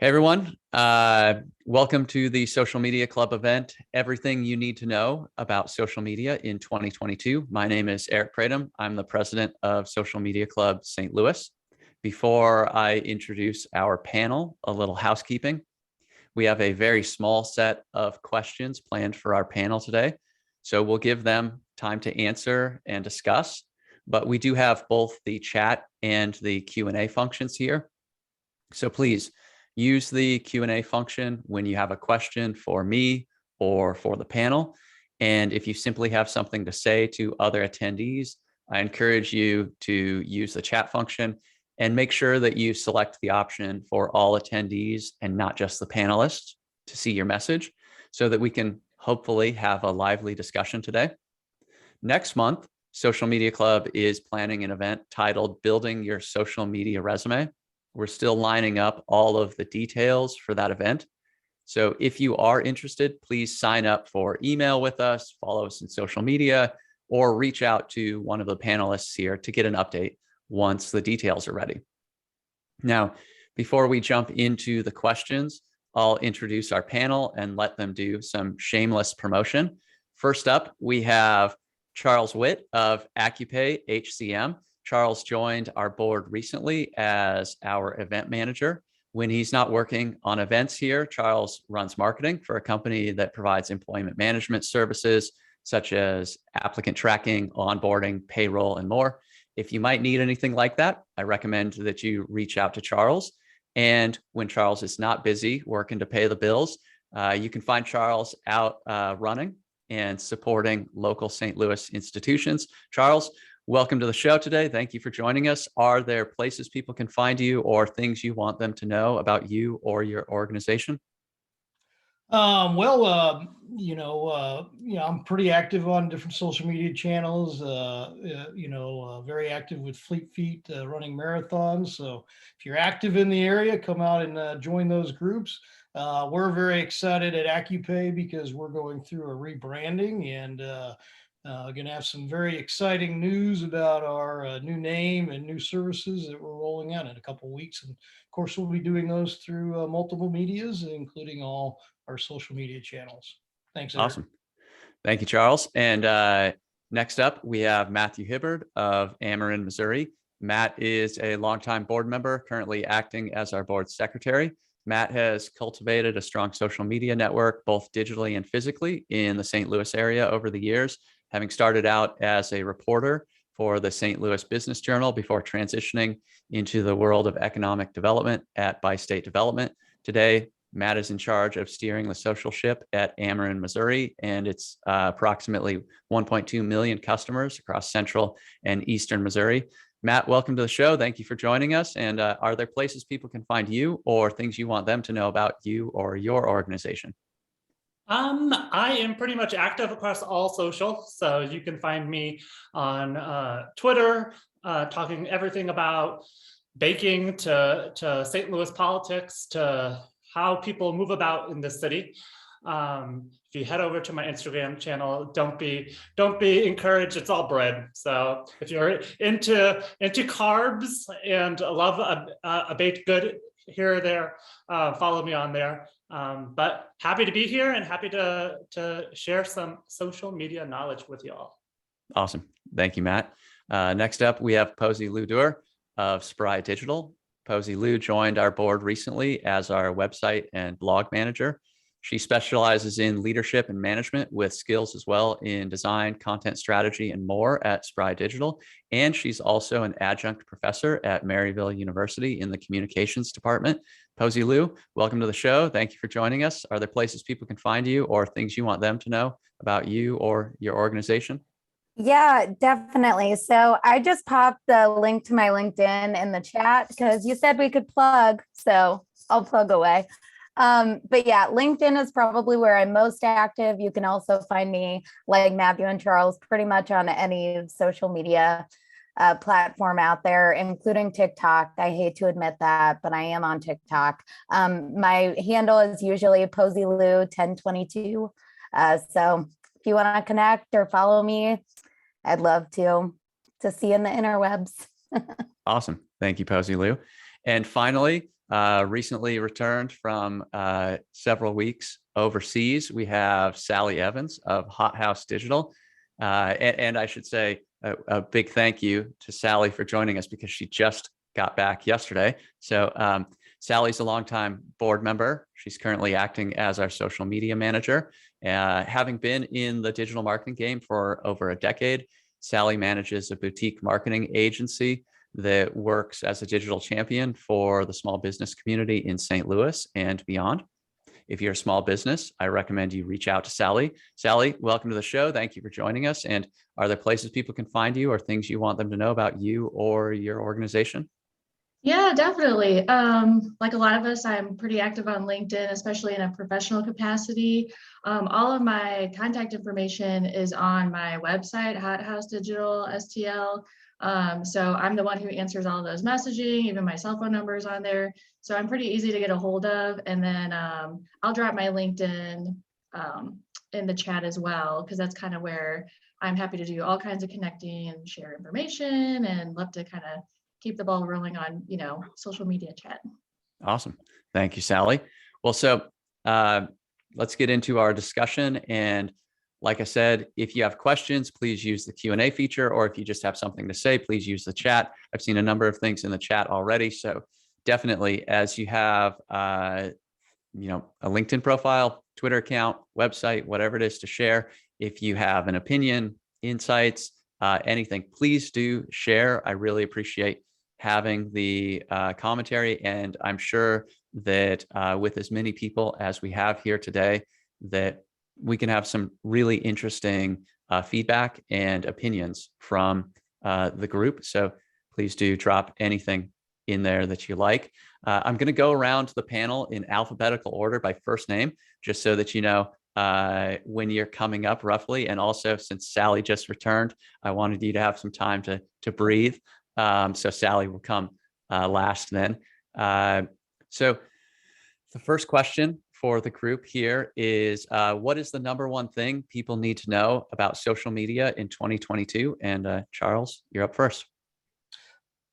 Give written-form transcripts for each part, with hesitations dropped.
Hey everyone, welcome to the Social Media Club event, everything you need to know about social media in 2022. My name is Eric Pratum. I'm the president of Social Media Club St. Louis. Before I introduce our panel, a little housekeeping. We have a very small set of questions planned for our panel today, so we'll give them time to answer and discuss, but we do have both the chat and the Q&A functions here. So please, use the Q&A function when you have a question for me or for the panel. And if you simply have something to say to other attendees, I encourage you to use the chat function and make sure that you select the option for all attendees and not just the panelists to see your message so that we can hopefully have a lively discussion today. Next month, Social Media Club is planning an event titled Building Your Social Media Resume. We're still lining up all of the details for that event. So if you are interested, please sign up for email with us, follow us in social media, or reach out to one of the panelists here to get an update once the details are ready. Now, before we jump into the questions, I'll introduce our panel and let them do some shameless promotion. First up, we have Charles Whitt of Accupay HCM. Charles joined our board recently as our event manager. When he's not working on events here, Charles runs marketing for a company that provides employment management services such as applicant tracking, onboarding, payroll, and more. If you might need anything like that, I recommend that you reach out to Charles. And when Charles is not busy working to pay the bills, you can find Charles out running and supporting local St. Louis institutions. Charles, welcome to the show today. Thank you for joining us. Are there places people can find you or things you want them to know about you or your organization? I'm pretty active on different social media channels, very active with Fleet Feet running marathons. So if you're active in the area, come out and join those groups. We're very excited at Accupay because we're going through a rebranding and going to have some very exciting news about our new name and new services that we're rolling out in a couple of weeks. And of course, we'll be doing those through multiple medias, including all our social media channels. Thanks, Eric. Awesome. Thank you, Charles. And next up, we have Matthew Hibbard of Ameren, Missouri. Matt is a longtime board member, currently acting as our board secretary. Matt has cultivated a strong social media network, both digitally and physically, in the St. Louis area over the years, having started out as a reporter for the St. Louis Business Journal before transitioning into the world of economic development at Bi-State Development. Today, Matt is in charge of steering the social ship at Ameren, Missouri, and it's approximately 1.2 million customers across central and eastern Missouri. Matt, welcome to the show. Thank you for joining us. And are there places people can find you or things you want them to know about you or your organization? I am pretty much active across all social. So you can find me on Twitter, talking everything about baking to St. Louis politics to how people move about in the city. If you head over to my Instagram channel, don't be encouraged. It's all bread. So if you're into carbs and love a baked good here or there, follow me on there. But happy to be here and happy to share some social media knowledge with you all. Awesome. Thank you, Matt. Next up, we have Posy Lou Durr of Spry Digital. Posy Lou joined our board recently as our website and blog manager. She specializes in leadership and management with skills as well in design, content strategy, and more at Spry Digital. And she's also an adjunct professor at Maryville University in the communications department. Posy Lou, welcome to the show. Thank you for joining us. Are there places people can find you or things you want them to know about you or your organization? Yeah, definitely. So I just popped the link to my LinkedIn in the chat because you said we could plug, so I'll plug away. But yeah, LinkedIn is probably where I'm most active. You can also find me, like Matthew and Charles, pretty much on any social media platform out there, including TikTok. I hate to admit that, but I am on TikTok. My handle is usually Posy Lou 1022. So if you want to connect or follow me, I'd love to see you in the interwebs. Awesome. Thank you, Posy Lou. And finally, recently returned from several weeks overseas. We have Sally Evans of Hot House Digital. And I should say a big thank you to Sally for joining us because she just got back yesterday. So Sally's a longtime board member. She's currently acting as our social media manager. Having been in the digital marketing game for over a decade, Sally manages a boutique marketing agency that works as a digital champion for the small business community in St. Louis and beyond. If you're a small business, I recommend you reach out to Sally. Sally, welcome to the show. Thank you for joining us. And are there places people can find you or things you want them to know about you or your organization? Yeah, definitely. Like a lot of us, I'm pretty active on LinkedIn, especially in a professional capacity. All of my contact information is on my website, Hot House Digital STL. So I'm the one who answers all those messaging, even my cell phone number is on there. So I'm pretty easy to get a hold of. And then I'll drop my LinkedIn in the chat as well, because that's kind of where I'm happy to do all kinds of connecting and share information and love to kind of keep the ball rolling on, social media chat. Awesome. Thank you, Sally. Well, so let's get into our discussion. And like I said, if you have questions, please use the Q&A feature, or if you just have something to say, please use the chat. I've seen a number of things in the chat already. So definitely, as you have, a LinkedIn profile, Twitter account, website, whatever it is to share, if you have an opinion, insights, anything, please do share. I really appreciate having the commentary. And I'm sure that with as many people as we have here today, that we can have some really interesting feedback and opinions from the group. So please do drop anything in there that you like. I'm going to go around the panel in alphabetical order by first name, just so that you know when you're coming up roughly. And also, since Sally just returned, I wanted you to have some time to breathe. So Sally will come last then. So the first question for the group here is, what is the number one thing people need to know about social media in 2022? And Charles, you're up first.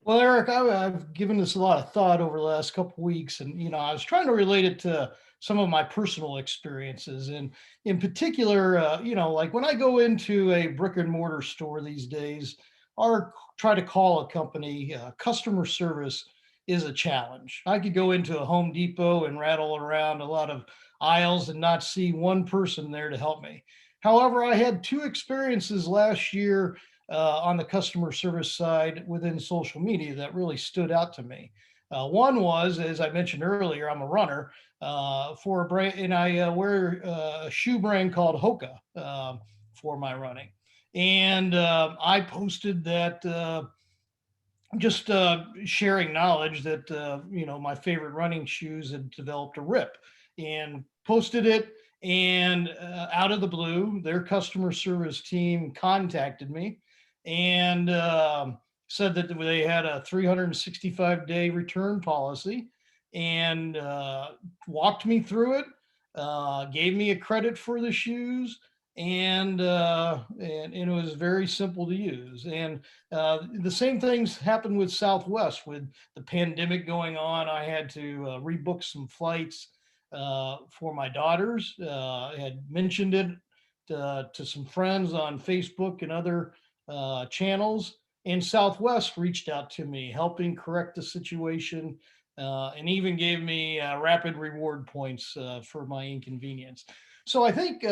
Well, Eric, I've given this a lot of thought over the last couple of weeks, and I was trying to relate it to some of my personal experiences, and in particular, like when I go into a brick and mortar store these days, or try to call a company, customer service is a challenge. I could go into a Home Depot and rattle around a lot of aisles and not see one person there to help me. However, I had two experiences last year on the customer service side within social media that really stood out to me. One was, as I mentioned earlier, I'm a runner for a brand, and I wear a shoe brand called Hoka for my running. And I posted that just sharing knowledge that, my favorite running shoes had developed a rip, and posted it. And out of the blue, their customer service team contacted me and said that they had a 365-day return policy, and walked me through it, gave me a credit for the shoes, and it was very simple to use. And the same things happened with Southwest. With the pandemic going on, I had to rebook some flights for my daughters. I had mentioned it to some friends on Facebook and other channels, and Southwest reached out to me, helping correct the situation, and even gave me rapid reward points for my inconvenience. So I think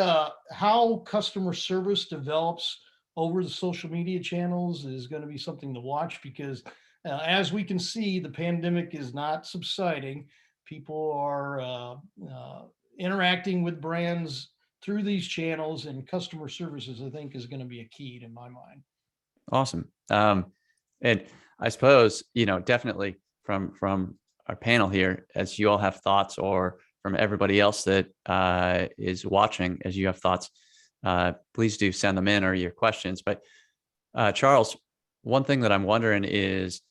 how customer service develops over the social media channels is going to be something to watch, because as we can see, the pandemic is not subsiding. People are interacting with brands through these channels, and customer services, I think, is going to be a key in my mind. Awesome. And I suppose, definitely from our panel here, as you all have thoughts, or from everybody else that is watching, as you have thoughts, please do send them in, or your questions. But Charles, one thing that I'm wondering is,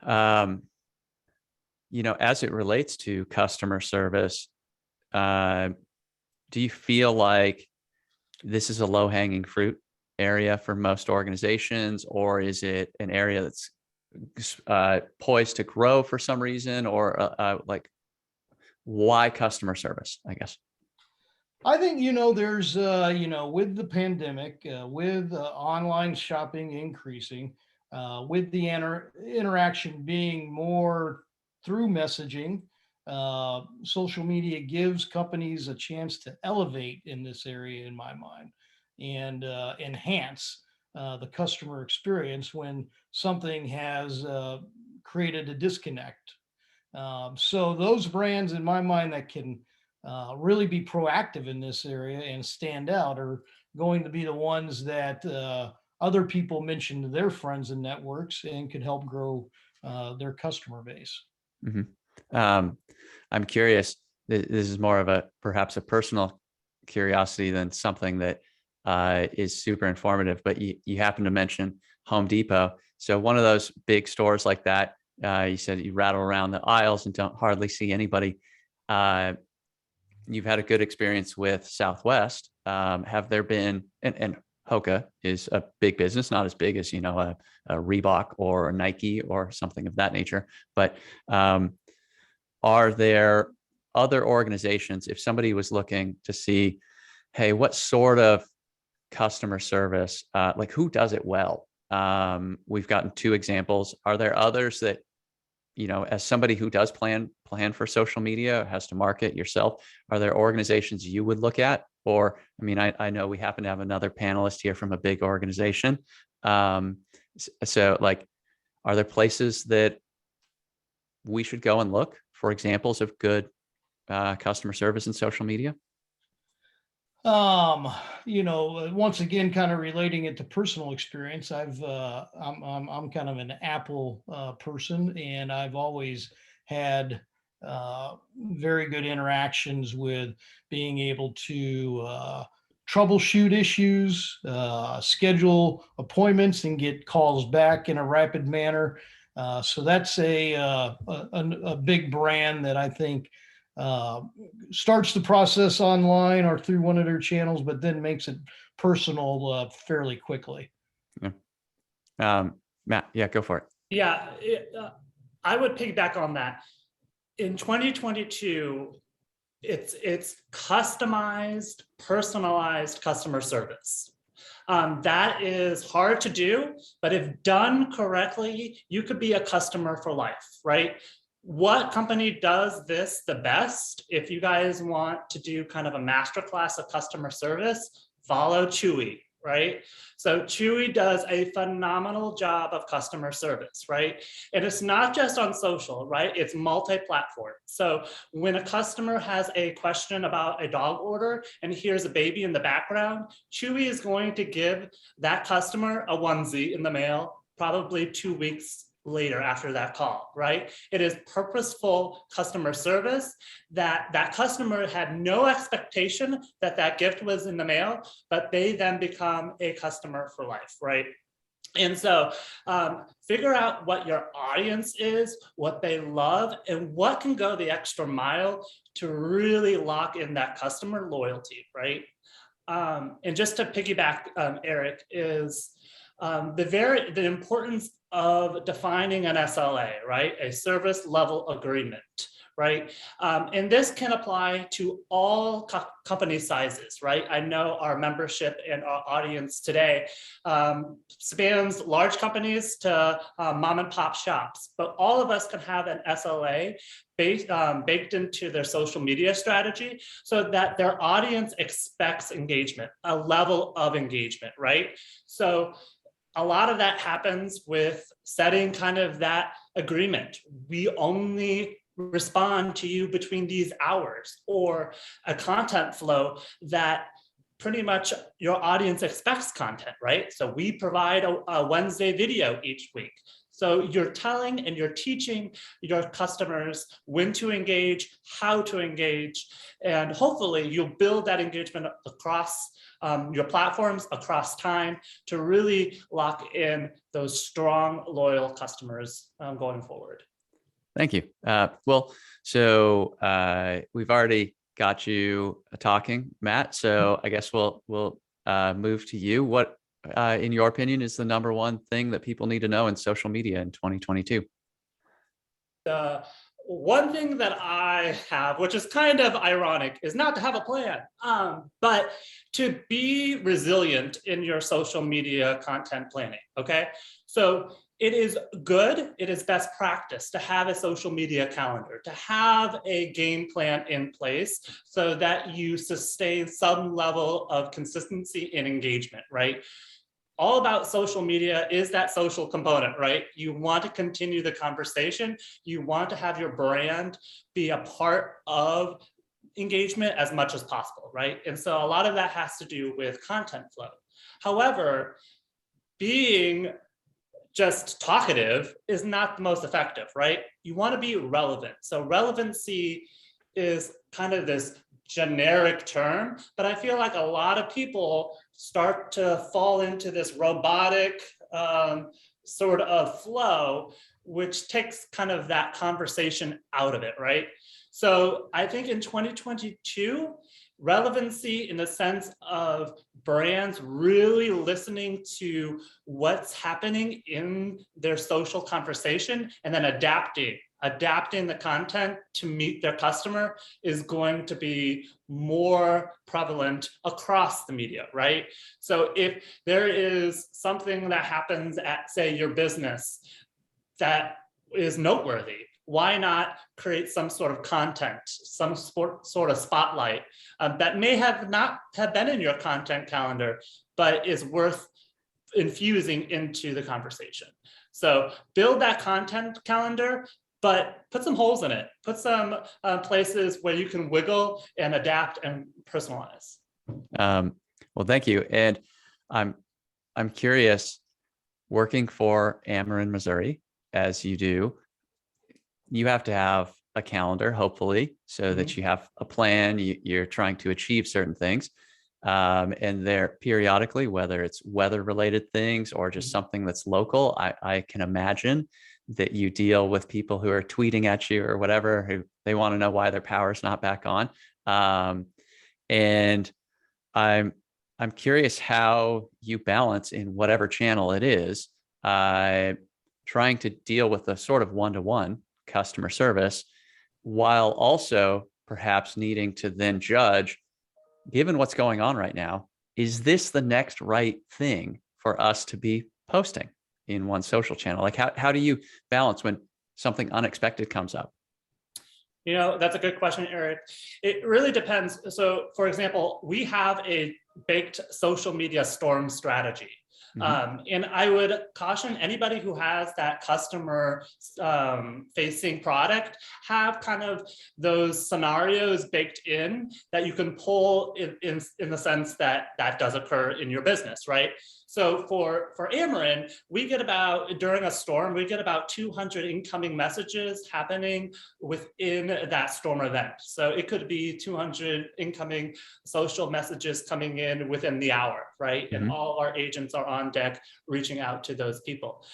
as it relates to customer service, do you feel like this is a low-hanging fruit area for most organizations, or is it an area that's poised to grow for some reason, or like why customer service, I guess? I think, there's, with the pandemic, with online shopping increasing, with the interaction being more through messaging, social media gives companies a chance to elevate in this area, in my mind, and enhance the customer experience when something has created a disconnect. So those brands, in my mind, that can really be proactive in this area and stand out are going to be the ones that other people mention to their friends and networks and can help grow their customer base. Mhm. I'm curious. This is more of perhaps a personal curiosity than something that is super informative. But you happen to mention Home Depot. So one of those big stores like that. You said you rattle around the aisles and don't hardly see anybody. You've had a good experience with Southwest. Have there been, and Hoka is a big business, not as big as, a Reebok or a Nike or something of that nature. But are there other organizations, if somebody was looking to see, hey, what sort of customer service, like who does it well? We've gotten 2 examples. Are there others that, as somebody who does plan for social media, has to market yourself, are there organizations you would look at? Or, I know we happen to have another panelist here from a big organization. So like, are there places that we should go and look for examples of good customer service and social media? Once again, kind of relating it to personal experience, I'm kind of an Apple person, and I've always had very good interactions with being able to troubleshoot issues, schedule appointments, and get calls back in a rapid manner. So that's a big brand that I think starts the process online or through one of their channels, but then makes it personal fairly quickly. Yeah. Matt, yeah, go for it. Yeah, I would piggyback on that. In 2022, it's customized, personalized customer service. That is hard to do, but if done correctly, you could be a customer for life, right? What company does this the best? If you guys want to do kind of a masterclass of customer service, follow Chewy, right? So Chewy does a phenomenal job of customer service, right? And it's not just on social, right? It's multi-platform. So when a customer has a question about a dog order and hears a baby in the background, Chewy is going to give that customer a onesie in the mail, probably 2 weeks later after that call, right? It is purposeful customer service that customer had no expectation that gift was in the mail, but they then become a customer for life, right? And so figure out what your audience is, what they love, and what can go the extra mile to really lock in that customer loyalty, right? And just to piggyback, Eric, is the importance of defining an SLA, right? A service level agreement, right? And this can apply to all company sizes, right? I know our membership and our audience today spans large companies to mom and pop shops, but all of us can have an SLA baked into their social media strategy so that their audience expects engagement, a level of engagement, right? So a lot of that happens with setting kind of that agreement. We only respond to you between these hours, or a content flow that pretty much your audience expects content, right? So we provide a Wednesday video each week. So you're telling and you're teaching your customers when to engage, how to engage, and hopefully you'll build that engagement across your platforms, across time, to really lock in those strong, loyal customers going forward. Thank you. Well, so we've already got you talking, Matt. So I guess we'll move to you. What in your opinion, is the number one thing that people need to know in social media in 2022? The one thing that I have, which is kind of ironic, is not to have a plan, but to be resilient in your social media content planning, okay? So it is good, it is best practice to have a social media calendar, to have a game plan in place so that you sustain some level of consistency and engagement, right? All about social media is that social component, right? You want to continue the conversation. You want to have your brand be a part of engagement as much as possible, right? And so a lot of that has to do with content flow. However, being just talkative is not the most effective, right? You want to be relevant. So relevancy is kind of this generic term, but I feel like a lot of people start to fall into this robotic sort of flow, which takes kind of that conversation out of it, right? So I think in 2022, relevancy in the sense of brands really listening to what's happening in their social conversation and then adapting the content to meet their customer is going to be more prevalent across the media, right? So if there is something that happens at, say, your business that is noteworthy, why not create some sort of content, some sort of spotlight that may not have been in your content calendar, but is worth infusing into the conversation. So build that content calendar, but put some holes in it. Put some places where you can wiggle and adapt and personalize. Well, thank you. And I'm curious, working for Ameren, Missouri, as you do, you have to have a calendar, hopefully, so that you have a plan. You're trying to achieve certain things. And there periodically, whether it's weather-related things or just something that's local, I can imagine that you deal with people who are tweeting at you or whatever, who they want to know why their power's not back on. And I'm curious how you balance in whatever channel it is, trying to deal with a sort of one-to-one customer service, while also perhaps needing to then judge, given what's going on right now, is this the next right thing for us to be posting in one social channel? Like how do you balance when something unexpected comes up? You know, that's a good question, Eric. It really depends. So for example, we have a baked social media storm strategy. And I would caution anybody who has that customer facing product, have kind of those scenarios baked in that you can pull in the sense that that does occur in your business, right? So for Ameren, we get about, during a storm, we get about 200 incoming messages happening within that storm event. So it could be 200 incoming social messages coming in within the hour, right? And all our agents are on deck reaching out to those people.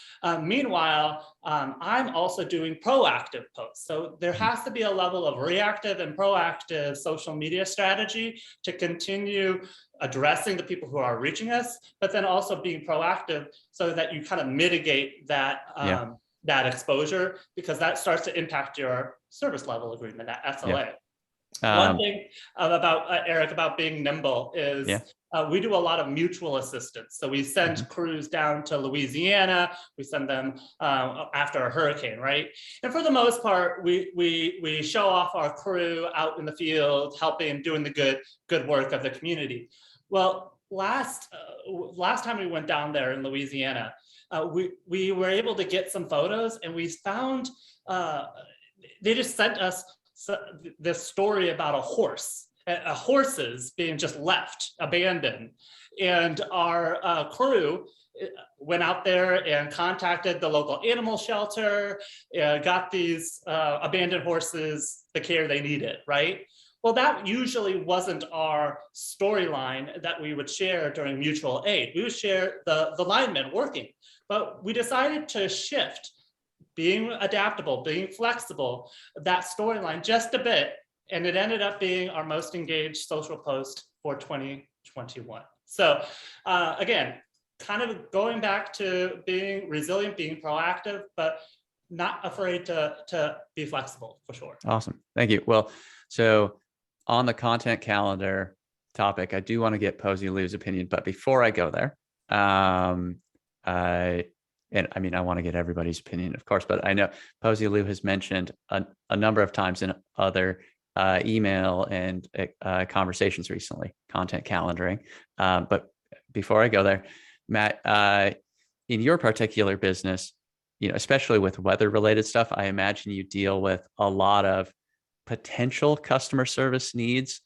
Meanwhile, I'm also doing proactive posts. So there has to be a level of reactive and proactive social media strategy to continue addressing the people who are reaching us, but then also being proactive so that you kind of mitigate that that exposure, because that starts to impact your service level agreement, that SLA. One thing about Eric, about being nimble is we do a lot of mutual assistance. So we send crews down to Louisiana, we send them after a hurricane, right? And for the most part, we show off our crew out in the field, helping, doing the good work of the community. Well, last time we went down there in Louisiana, we were able to get some photos, and we found they just sent us this story about horses being just left, abandoned. And our crew went out there and contacted the local animal shelter, got these abandoned horses the care they needed, right? Well, that usually wasn't our storyline that we would share during mutual aid. We would share the linemen working, but we decided to shift, being adaptable, being flexible, that storyline just a bit, and it ended up being our most engaged social post for 2021. So again, kind of going back to being resilient, being proactive, but not afraid to be flexible, for sure. Awesome. Thank you. Well, so on the content calendar topic, I do want to get Posy Lou's opinion, but before I go there, and I mean, I want to get everybody's opinion, of course, but I know Posy Lou has mentioned a number of times in other email and conversations recently, content calendaring. But before I go there, Matt, in your particular business, especially with weather related stuff, I imagine you deal with a lot of potential customer service needs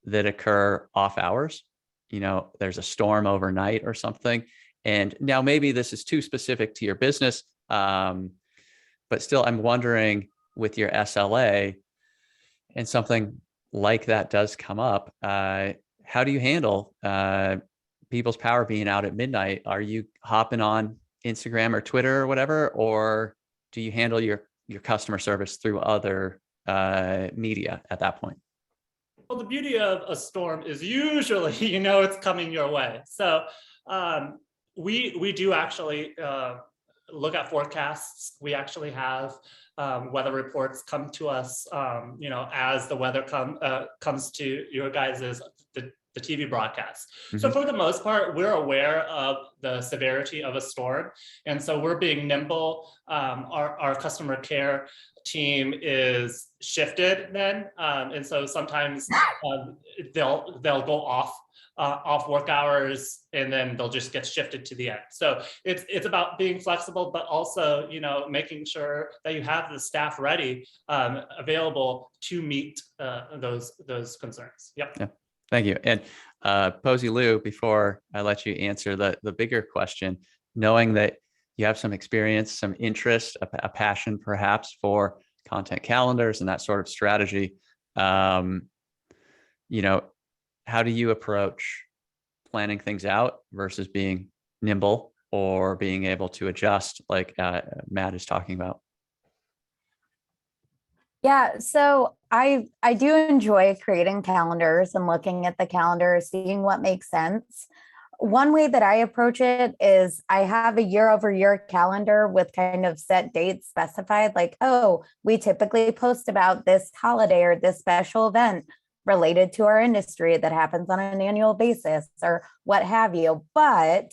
that occur off hours. There's a storm overnight or something. And now maybe this is too specific to your business, but still I'm wondering with your SLA and something like that does come up, how do you handle people's power being out at midnight? Are you hopping on Instagram or Twitter or whatever, or do you handle your customer service through other media at that point? Well, the beauty of a storm is usually, it's coming your way. So we do actually look at forecasts. We actually have weather reports come to us, as the weather comes to your guys' the TV broadcast. Mm-hmm. So for the most part, we're aware of the severity of a storm. And so we're being nimble. Our customer care team is shifted then. And so sometimes they'll go off work hours, and then they'll just get shifted to the end. So it's about being flexible, but also, making sure that you have the staff ready, available to meet those concerns. Yep. Yeah. Thank you. And Posy Lou, before I let you answer the bigger question, knowing that you have some experience, some interest, a passion perhaps for content calendars and that sort of strategy, how do you approach planning things out versus being nimble or being able to adjust like Matt is talking about? Yeah, so I do enjoy creating calendars and looking at the calendar, seeing what makes sense. One way that I approach it is I have a year-over-year calendar with kind of set dates specified, like, oh, we typically post about this holiday or this special event related to our industry that happens on an annual basis or what have you. But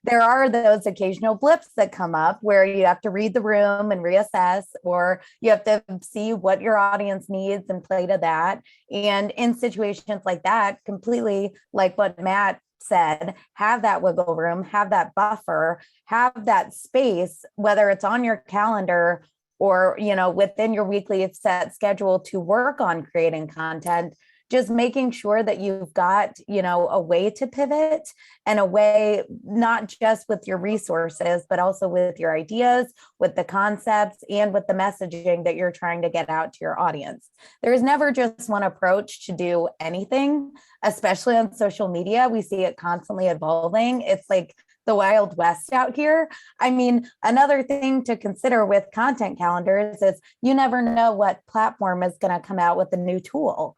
there are those occasional blips that come up where you have to read the room and reassess, or you have to see what your audience needs and play to that. And in situations like that, completely like what Matt said, have that wiggle room, have that buffer, have that space, whether it's on your calendar or, within your weekly set schedule to work on creating content. Just making sure that you've got, a way to pivot and a way, not just with your resources, but also with your ideas, with the concepts, and with the messaging that you're trying to get out to your audience. There's never just one approach to do anything, especially on social media. We see it constantly evolving. It's like the Wild West out here. I mean, another thing to consider with content calendars is you never know what platform is going to come out with a new tool.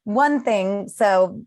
One thing, so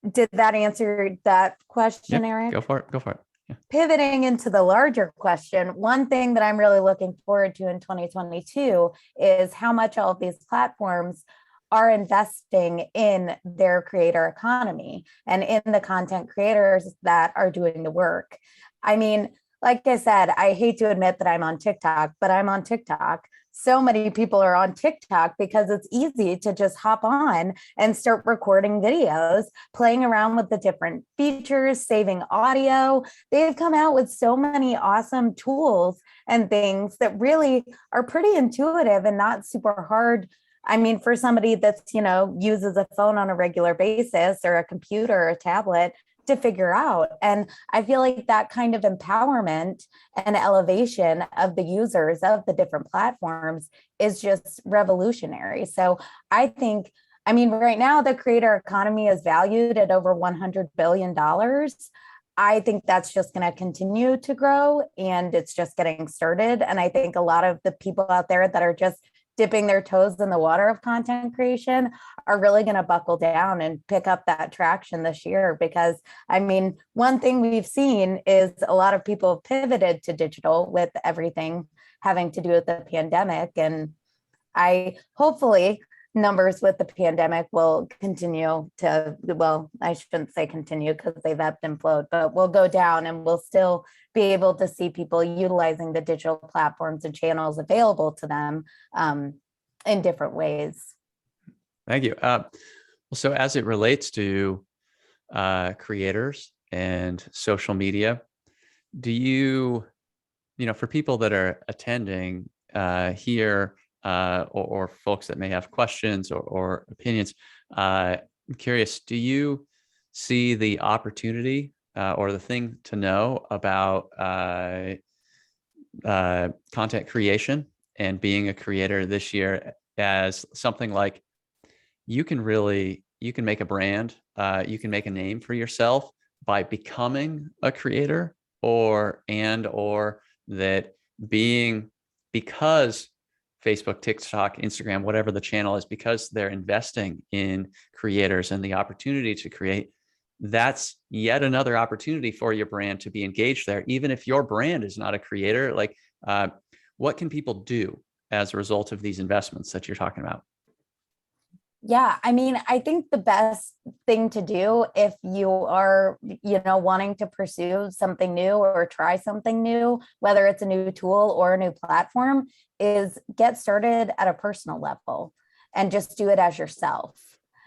did that answer that question, Eric? Go for it. Yeah. Pivoting into the larger question, one thing that I'm really looking forward to in 2022 is how much all of these platforms are investing in their creator economy and in the content creators that are doing the work. I mean, like I said, I hate to admit that I'm on TikTok, but I'm on TikTok. So many people are on TikTok because it's easy to just hop on and start recording videos, playing around with the different features, saving audio. They've come out with so many awesome tools and things that really are pretty intuitive and not super hard. I mean, for somebody that's, uses a phone on a regular basis or a computer or a tablet to figure out. And I feel like that kind of empowerment and elevation of the users of the different platforms is just revolutionary. So I think, right now the creator economy is valued at over $100 billion. I think that's just going to continue to grow, and it's just getting started. And I think a lot of the people out there that are just dipping their toes in the water of content creation are really going to buckle down and pick up that traction this year. Because I mean, one thing we've seen is a lot of people have pivoted to digital with everything having to do with the pandemic. And hopefully numbers with the pandemic will continue to, well, I shouldn't say continue because they've ebbed and flowed, but will go down, and we'll still be able to see people utilizing the digital platforms and channels available to them in different ways. Thank you. So as it relates to creators and social media, do you for people that are attending here, or folks that may have questions or opinions, I'm curious, do you see the opportunity or the thing to know about content creation and being a creator this year as something like you can make a brand, you can make a name for yourself by becoming a creator, or that because Facebook, TikTok, Instagram, whatever the channel is, because they're investing in creators and the opportunity to create, that's yet another opportunity for your brand to be engaged there. Even if your brand is not a creator, like what can people do as a result of these investments that you're talking about? Yeah, I mean, I think the best thing to do if you are, wanting to pursue something new or try something new, whether it's a new tool or a new platform, is get started at a personal level and just do it as yourself.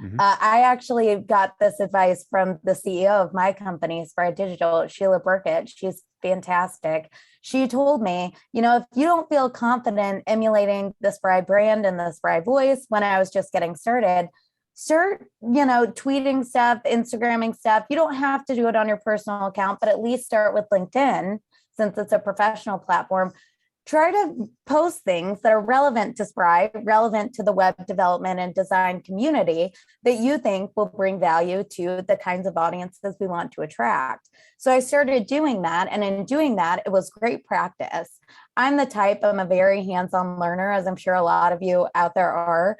Mm-hmm. I actually got this advice from the CEO of my company, Spry Digital, Sheila Burkett. She's fantastic. She told me, if you don't feel confident emulating the Spry brand and the Spry voice when I was just getting started, start, tweeting stuff, Instagramming stuff. You don't have to do it on your personal account, but at least start with LinkedIn, since it's a professional platform. Try to post things that are relevant to Spry, relevant to the web development and design community that you think will bring value to the kinds of audiences we want to attract. So I started doing that. And in doing that, it was great practice. I'm a very hands-on learner, as I'm sure a lot of you out there are,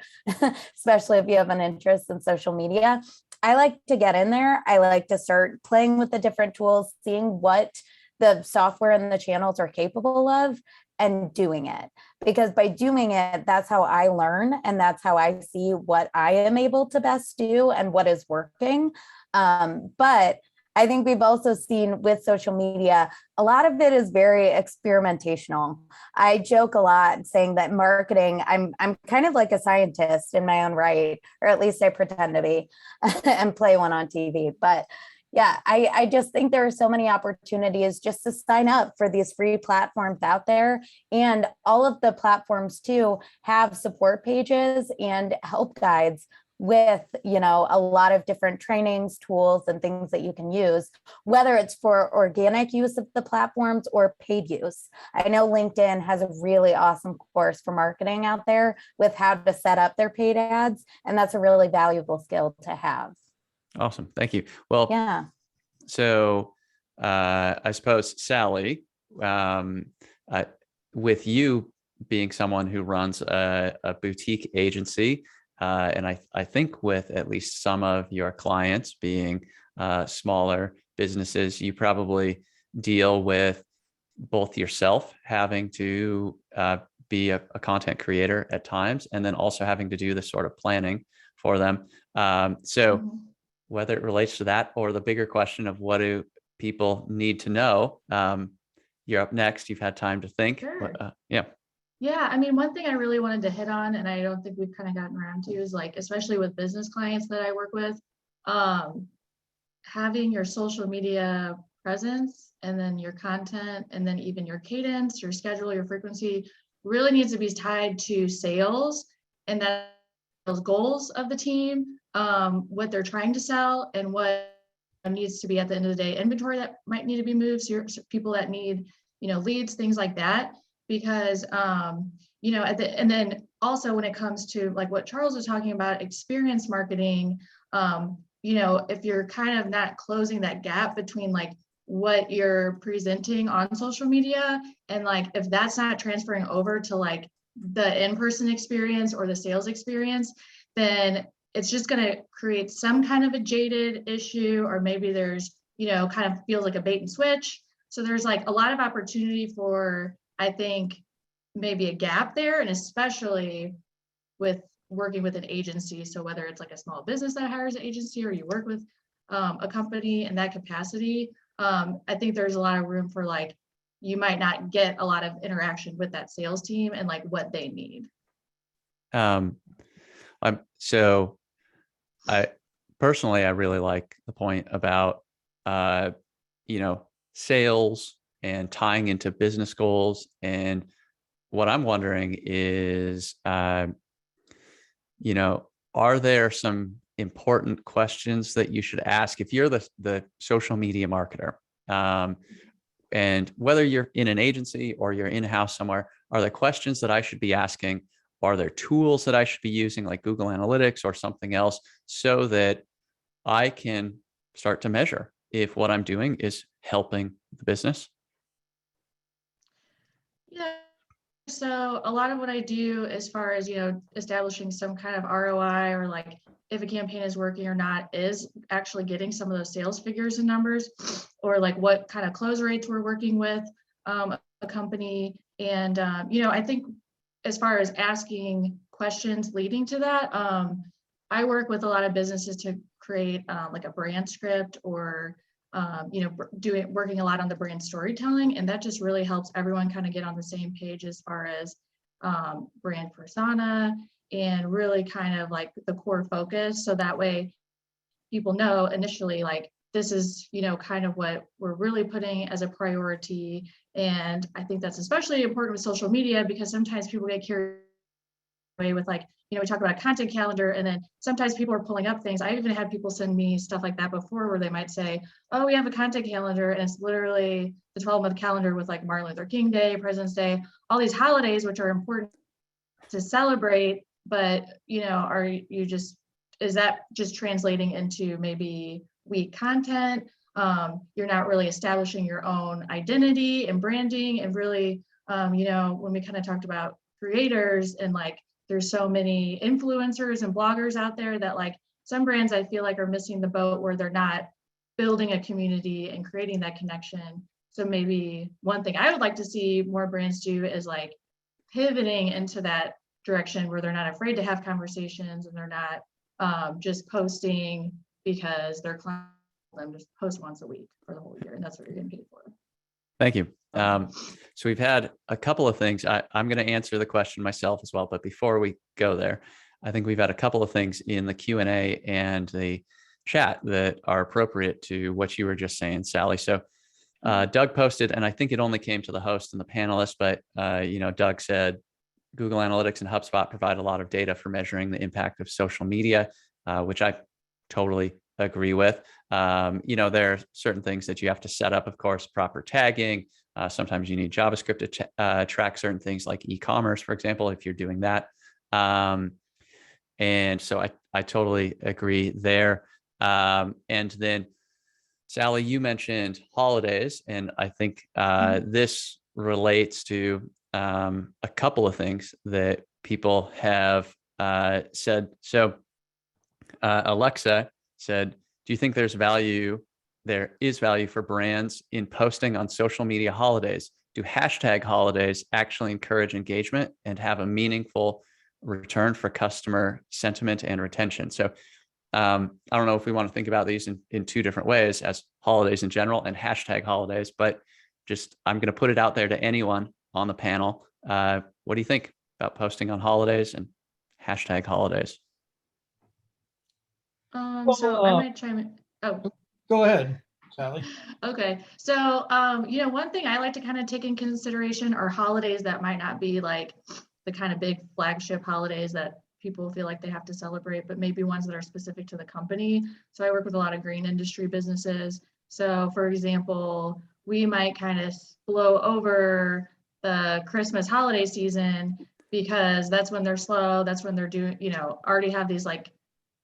especially if you have an interest in social media. I like to get in there. I like to start playing with the different tools, seeing what the software and the channels are capable of, and doing it. Because by doing it, that's how I learn, and that's how I see what I am able to best do and what is working. But I think we've also seen with social media, a lot of it is very experimentational. I joke a lot saying that marketing, I'm kind of like a scientist in my own right, or at least I pretend to be and play one on TV. But yeah, I just think there are so many opportunities just to sign up for these free platforms out there. And all of the platforms too have support pages and help guides with, a lot of different trainings, tools, and things that you can use, whether it's for organic use of the platforms or paid use. I know LinkedIn has a really awesome course for marketing out there with how to set up their paid ads. And that's a really valuable skill to have. Awesome. Thank you. Well, yeah. So I suppose, Sally, with you being someone who runs a boutique agency, and I think with at least some of your clients being smaller businesses, you probably deal with both yourself having to be a content creator at times, and then also having to do this sort of planning for them. Whether it relates to that or the bigger question of what do people need to know, you're up next. You've had time to think. Sure. Yeah. Yeah. I mean, one thing I really wanted to hit on, and I don't think we've kind of gotten around to, is like, especially with business clients that I work with, having your social media presence, and then your content, and then even your cadence, your schedule, your frequency really needs to be tied to sales, and that those goals of the team, what they're trying to sell, and what needs to be at the end of the day, inventory that might need to be moved, so people that need, leads, things like that. Because, and then also when it comes to like what Charles was talking about, experience marketing, if you're kind of not closing that gap between like what you're presenting on social media, and like if that's not transferring over to like the in-person experience or the sales experience, then it's just going to create some kind of a jaded issue, or maybe there's, kind of feels like a bait and switch. So there's like a lot of opportunity for, I think, maybe a gap there, and especially with working with an agency. So whether it's like a small business that hires an agency, or you work with a company in that capacity, I think there's a lot of room for like, you might not get a lot of interaction with that sales team and like what they need. So I personally, I really like the point about, sales and tying into business goals. And what I'm wondering is, are there some important questions that you should ask if you're the social media marketer? And whether you're in an agency or you're in-house somewhere, are there questions that I should be asking? Are there tools that I should be using, like Google Analytics or something else, so that I can start to measure if what I'm doing is helping the business? Yeah. So a lot of what I do as far as, establishing some kind of ROI, or like if a campaign is working or not, is actually getting some of those sales figures and numbers, or like what kind of close rates we're working with a company. And, I think as far as asking questions leading to that, I work with a lot of businesses to create like a brand script, or working a lot on the brand storytelling, and that just really helps everyone kind of get on the same page as far as brand persona, and really kind of like the core focus. So that way people know initially, like, this is, kind of what we're really putting as a priority. And I think that's especially important with social media, because sometimes people get carried away with like, we talk about a content calendar, and then sometimes people are pulling up things. I even had people send me stuff like that before, where they might say, oh, we have a content calendar, and it's literally the 12-month calendar with like Martin Luther King Day, President's Day, all these holidays, which are important to celebrate. But, is that just translating into maybe weak content? You're not really establishing your own identity and branding, and really, when we kind of talked about creators, and like, there's so many influencers and bloggers out there that like some brands I feel like are missing the boat, where they're not building a community and creating that connection. So maybe one thing I would like to see more brands do is like pivoting into that direction, where they're not afraid to have conversations, and they're not just posting because they're clients them just post once a week for the whole year, and that's what you're getting paid for. Thank you. So we've had a couple of things. I'm going to answer the question myself as well, but before we go there, I think we've had a couple of things in the Q&A and the chat that are appropriate to what you were just saying, Sally. So Doug posted, and I think it only came to the host and the panelists, but Doug said Google Analytics and HubSpot provide a lot of data for measuring the impact of social media, which I totally agree with. There are certain things that you have to set up, of course, proper tagging. Sometimes you need JavaScript to track certain things, like e-commerce, for example, if you're doing that. And so I totally agree there. And then, Sally, you mentioned holidays, and I think this relates to a couple of things that people have said. So Alexa said, do you think there is value for brands in posting on social media holidays? Do hashtag holidays actually encourage engagement and have a meaningful return for customer sentiment and retention? So I don't know if we want to think about these in two different ways, as holidays in general and hashtag holidays, but I'm going to put it out there to anyone on the panel. What do you think about posting on holidays and hashtag holidays? So I might chime in. Oh, go ahead, Sally. Okay. So, one thing I like to kind of take in consideration are holidays that might not be like the kind of big flagship holidays that people feel like they have to celebrate, but maybe ones that are specific to the company. So I work with a lot of green industry businesses. So for example, we might kind of blow over the Christmas holiday season because that's when they're slow. That's when they're doing, already have these like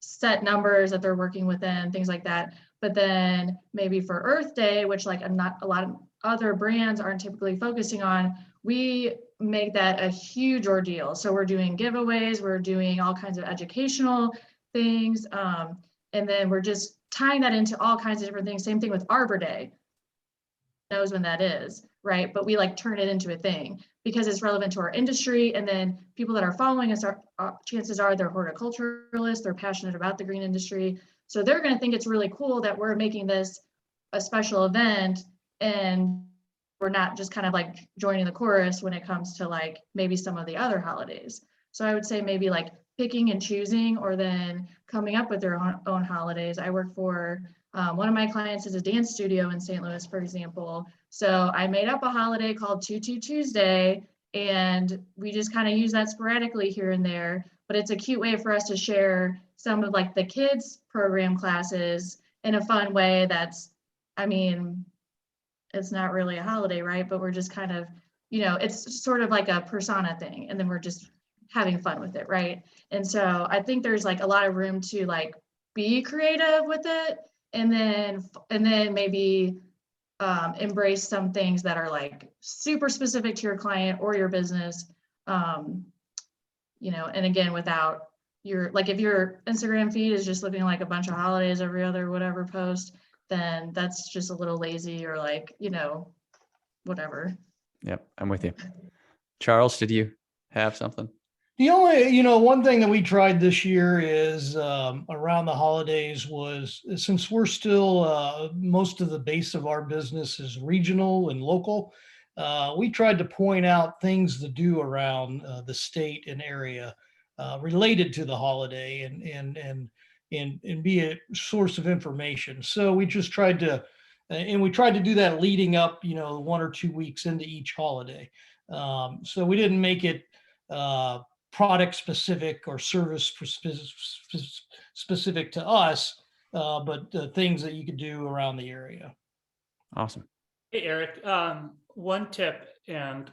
set numbers that they're working within, things like that. But then maybe for Earth Day, which like not a lot of other brands aren't typically focusing on, we make that a huge ordeal. So we're doing giveaways, we're doing all kinds of educational things. And then we're just tying that into all kinds of different things. Same thing with Arbor Day. Knows when that is, right? But we like turn it into a thing because it's relevant to our industry. And then people that are following us are chances are they're horticulturalists, they're passionate about the green industry. So they're going to think it's really cool that we're making this a special event and we're not just kind of like joining the chorus when it comes to like maybe some of the other holidays. So I would say maybe like picking and choosing, or then coming up with their own holidays. I work for one of my clients is a dance studio in St. Louis, for example. So I made up a holiday called Tutu Tuesday, and we just kind of use that sporadically here and there. But it's a cute way for us to share some of like the kids program classes in a fun way. That's, I mean, it's not really a holiday, right? But we're just kind of, you know, it's sort of like a persona thing, and then we're just having fun with it, right? And so I think there's like a lot of room to like be creative with it, and then maybe embrace some things that are like super specific to your client or your business, you know, and again, without your, like if your Instagram feed is just looking like a bunch of holidays every other whatever post, then that's just a little lazy, or like, you know, whatever. Yep, I'm with you. Charles, did you have something? The only, you know, one thing that we tried this year is around the holidays was, since we're still, most of the base of our business is regional and local, we tried to point out things to do around the state and area related to the holiday, and be a source of information. So we just tried to, and we tried to do that leading up, you know, 1 or 2 weeks into each holiday. So we didn't make it product specific or service specific to us, but things that you could do around the area. Awesome. Hey, Eric, one tip, and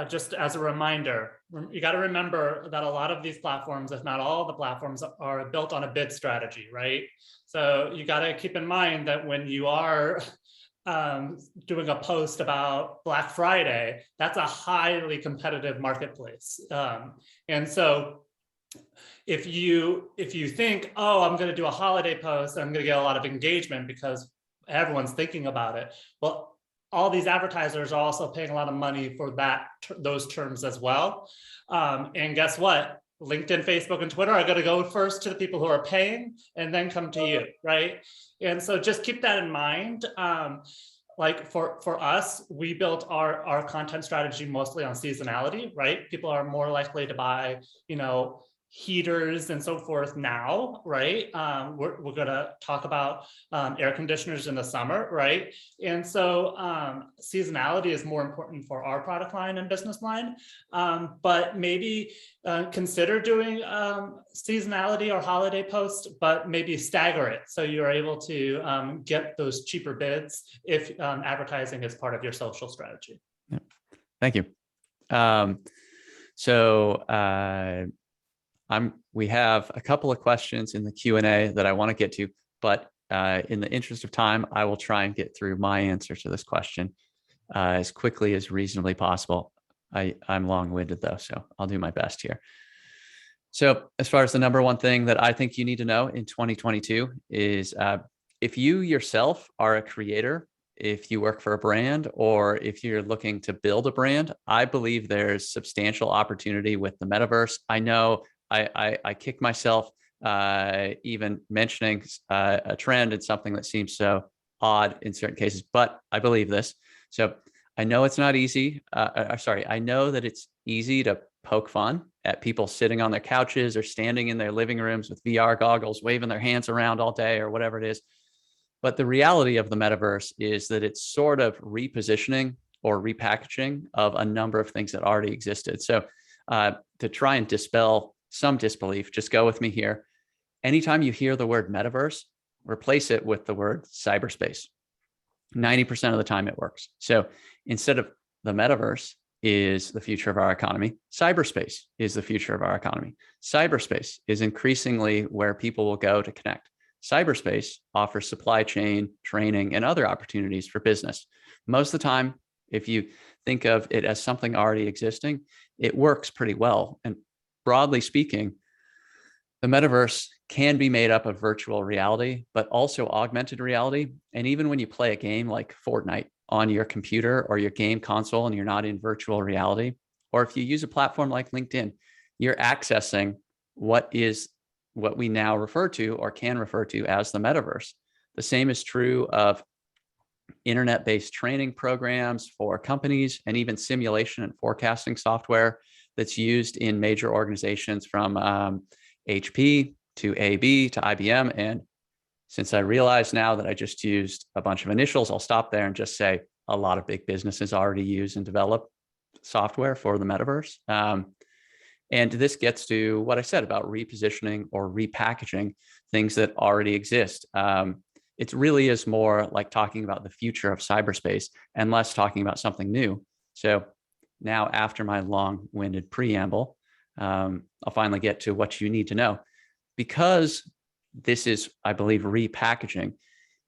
just as a reminder, you got to remember that a lot of these platforms, if not all the platforms, are built on a bid strategy, right? So you got to keep in mind that when you are doing a post about Black Friday, that's a highly competitive marketplace. And so if you think, oh, I'm going to do a holiday post, I'm going to get a lot of engagement because everyone's thinking about it. Well, all these advertisers are also paying a lot of money for those terms as well. And guess what? LinkedIn, Facebook, and Twitter are going to go first to the people who are paying and then come to you, right? And so just keep that in mind. Like for us, we built our content strategy mostly on seasonality, right? People are more likely to buy, you know, heaters and so forth now, right? We're going to talk about air conditioners in the summer, right? And so seasonality is more important for our product line and business line, but maybe consider doing seasonality or holiday posts, but maybe stagger it so you're able to get those cheaper bids if advertising is part of your social strategy. Yeah. Thank you. We have a couple of questions in the Q&A that I want to get to, but in the interest of time, I will try and get through my answer to this question as quickly as reasonably possible. I'm long-winded though, so I'll do my best here. So as far as the number one thing that I think you need to know in 2022 is if you yourself are a creator, if you work for a brand, or if you're looking to build a brand, I believe there's substantial opportunity with the metaverse. I know I kick myself even mentioning a trend and something that seems so odd in certain cases, but I believe this. So I know it's not easy. I know that it's easy to poke fun at people sitting on their couches or standing in their living rooms with VR goggles, waving their hands around all day or whatever it is. But the reality of the metaverse is that it's sort of repositioning or repackaging of a number of things that already existed. So to try and dispel some disbelief, just go with me here. Anytime you hear the word metaverse, replace it with the word cyberspace. 90% of the time it works. So instead of the metaverse is the future of our economy, cyberspace is the future of our economy. Cyberspace is increasingly where people will go to connect. Cyberspace offers supply chain, training, and other opportunities for business. Most of the time, if you think of it as something already existing, it works pretty well. And broadly speaking, the metaverse can be made up of virtual reality, but also augmented reality. And even when you play a game like Fortnite on your computer or your game console and you're not in virtual reality, or if you use a platform like LinkedIn, you're accessing what we now refer to or can refer to as the metaverse. The same is true of internet-based training programs for companies and even simulation and forecasting software that's used in major organizations from HP to AB to IBM. And since I realize now that I just used a bunch of initials, I'll stop there and just say a lot of big businesses already use and develop software for the metaverse. And this gets to what I said about repositioning or repackaging things that already exist. It really is more like talking about the future of cyberspace and less talking about something new. So now, after my long-winded preamble, I'll finally get to what you need to know. Because this is, I believe, repackaging,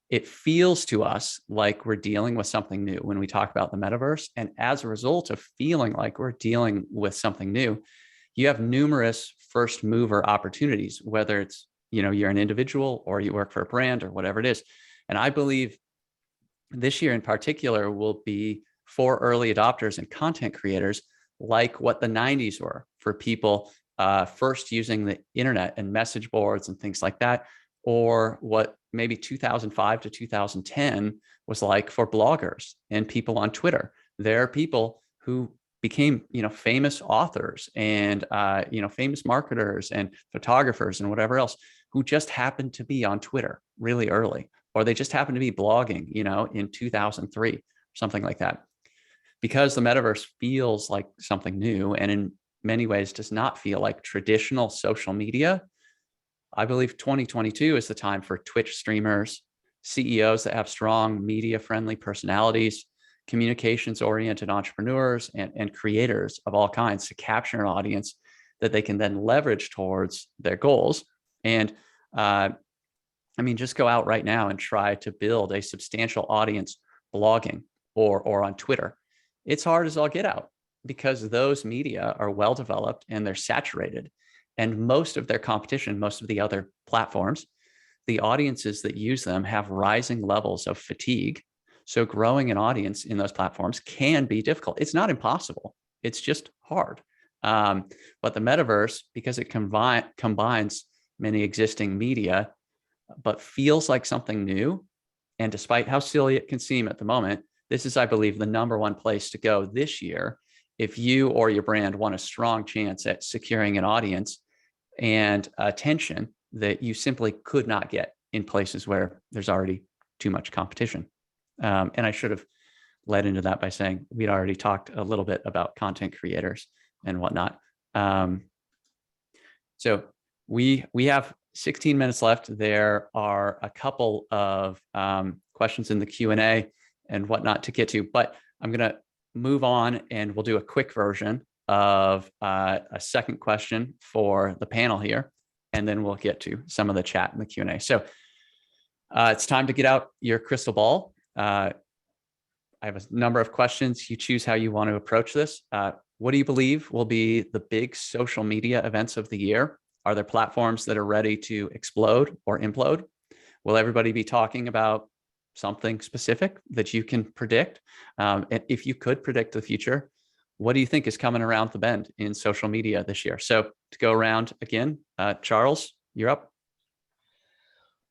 it feels to us like we're dealing with something new when we talk about the metaverse. And as a result of feeling like we're dealing with something new, you have numerous first mover opportunities, whether it's, you're an individual or you work for a brand or whatever it is. And I believe this year in particular will be for early adopters and content creators like what the 90s were for people first using the internet and message boards and things like that, or what maybe 2005 to 2010 was like for bloggers and people on Twitter. There are people who became, famous authors and, famous marketers and photographers and whatever else who just happened to be on Twitter really early, or they just happened to be blogging, in 2003, or something like that. Because the metaverse feels like something new and in many ways does not feel like traditional social media, I believe 2022 is the time for Twitch streamers, CEOs that have strong media-friendly personalities, communications-oriented entrepreneurs, and creators of all kinds to capture an audience that they can then leverage towards their goals. And just go out right now and try to build a substantial audience blogging or on Twitter. It's hard as all get out because those media are well developed and they're saturated. And most of their competition, most of the other platforms, the audiences that use them have rising levels of fatigue. So growing an audience in those platforms can be difficult. It's not impossible. It's just hard. But the metaverse, because it combines many existing media, but feels like something new. And despite how silly it can seem at the moment, this is, I believe, the number one place to go this year if you or your brand want a strong chance at securing an audience and attention that you simply could not get in places where there's already too much competition. And I should have led into that by saying we'd already talked a little bit about content creators and whatnot. So we have 16 minutes left. There are a couple of questions in the Q&A and whatnot to get to, but I'm going to move on and we'll do a quick version of a second question for the panel here, and then we'll get to some of the chat in the Q&A. So it's time to get out your crystal ball. I have a number of questions. You choose how you want to approach this. What do you believe will be the big social media events of the year? Are there platforms that are ready to explode or implode? Will everybody be talking about something specific that you can predict? And if you could predict the future, what do you think is coming around the bend in social media this year? So to go around again, Charles, you're up.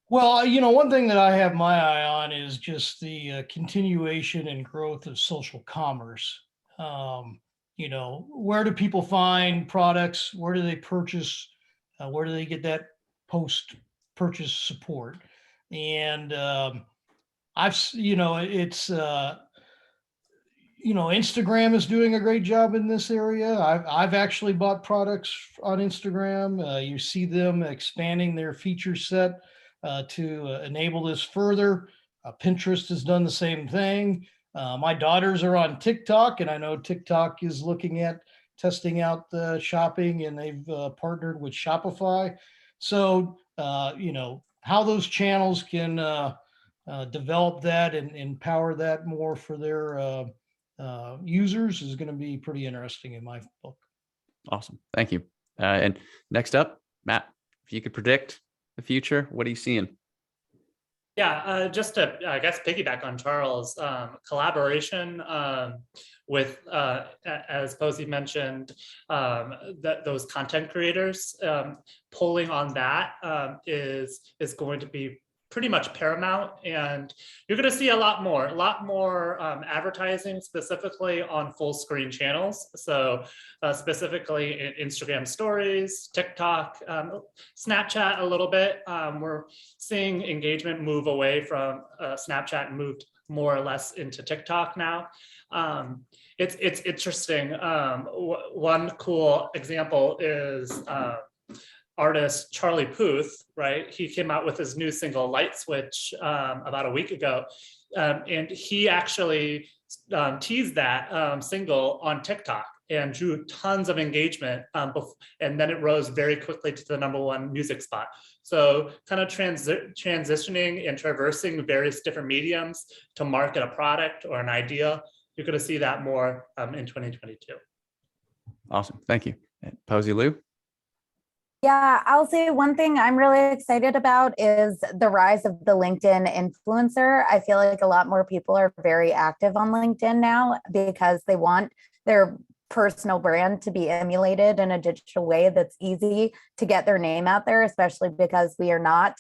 Well, one thing that I have my eye on is just the continuation and growth of social commerce. Where do people find products? Where do they purchase? Where do they get that post-purchase support? And Instagram is doing a great job in this area. I've actually bought products on Instagram. You see them expanding their feature set to enable this further. Pinterest has done the same thing. My daughters are on TikTok, and I know TikTok is looking at testing out the shopping, and they've partnered with Shopify. So, how those channels can develop that and empower that more for their users is going to be pretty interesting in my book. Awesome. Thank you. And next up, Matt, if you could predict the future, what are you seeing? Yeah, just to, I guess, piggyback on Charles, collaboration with, as Posy mentioned, those content creators, pulling on that is going to be pretty much paramount, and you're going to see a lot more advertising, specifically on full screen channels. So specifically in Instagram stories, TikTok, Snapchat a little bit. We're seeing engagement move away from Snapchat and moved more or less into TikTok now. It's interesting. One cool example is artist Charlie Puth, right? He came out with his new single Light Switch about a week ago. And he actually teased that single on TikTok and drew tons of engagement. And then it rose very quickly to the #1 music spot. So kind of transitioning and traversing various different mediums to market a product or an idea. You're going to see that more in 2022. Awesome. Thank you. Posy Lou? Yeah, I'll say one thing I'm really excited about is the rise of the LinkedIn influencer. I feel like a lot more people are very active on LinkedIn now because they want their personal brand to be emulated in a digital way that's easy to get their name out there, especially because we are not